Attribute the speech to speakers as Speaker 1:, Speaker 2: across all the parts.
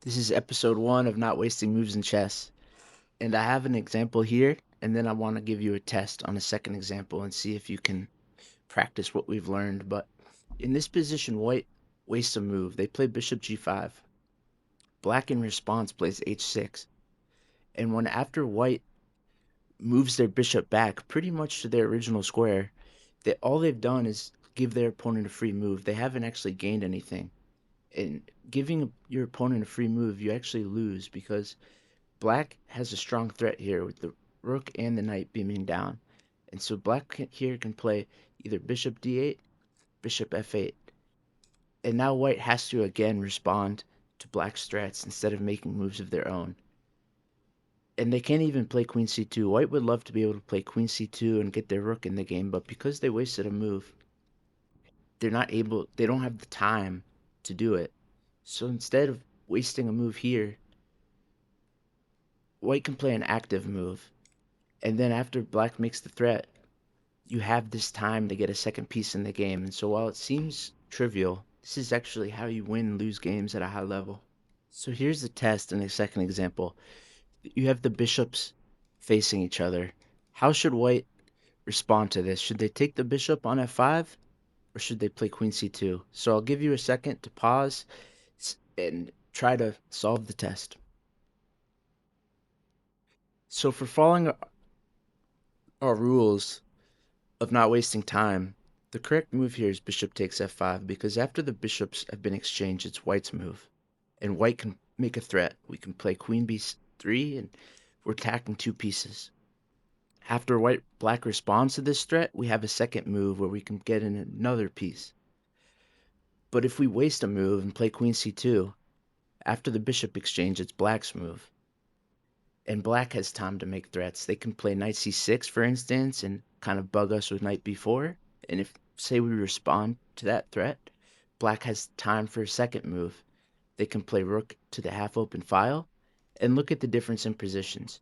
Speaker 1: This is episode 1 of Not Wasting Moves in Chess. And I have an example here, and then I want to give you a test on a second example and see if you can practice what we've learned. But in this position, white wastes a move. They play bishop g5. Black in response plays h6. And when after white moves their bishop back pretty much to their original square, all they've done is give their opponent a free move. They haven't actually gained anything. And giving your opponent a free move, you actually lose because Black has a strong threat here with the rook and the knight beaming down. And so here can play either bishop d8, bishop f8. And now white has to again respond to black's threats instead of making moves of their own. And they can't even play queen c2. White would love to be able to play queen c2 and get their rook in the game, but because they wasted a move, they don't have the time to do it. So instead of wasting a move here, white can play an active move. And then after black makes the threat, you have this time to get a second piece in the game. And so while it seems trivial, this is actually how you win and lose games at a high level. So here's the test in a second example. You have the bishops facing each other. How should white respond to this? Should they take the bishop on f5 or should they play queen c2? So I'll give you a second to pause and try to solve the test. So for following our rules of not wasting time, the correct move here is bishop takes f5 because after the bishops have been exchanged, it's white's move. And white can make a threat. We can play queen b3 and we're attacking two pieces. After black responds to this threat, we have a second move where we can get in another piece. But if we waste a move and play queen c2, after the bishop exchange, it's black's move. And black has time to make threats. They can play knight c6, for instance, and kind of bug us with knight b4. And if, say, we respond to that threat, black has time for a second move. They can play rook to the half-open file, and look at the difference in positions.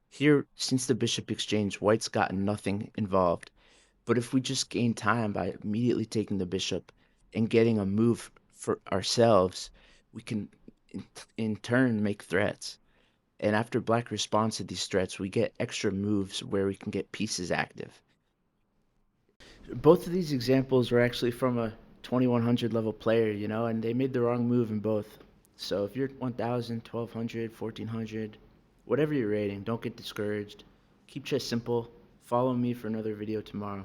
Speaker 1: Here, since the bishop exchange, white's gotten nothing involved. But if we just gain time by immediately taking the bishop and getting a move for ourselves, we can in turn make threats. And after black responds to these threats, we get extra moves where we can get pieces active. Both of these examples were actually from a 2100 level player, and they made the wrong move in both. So if you're 1000, 1200, 1400, whatever your rating, don't get discouraged. Keep chess simple. Follow me for another video tomorrow.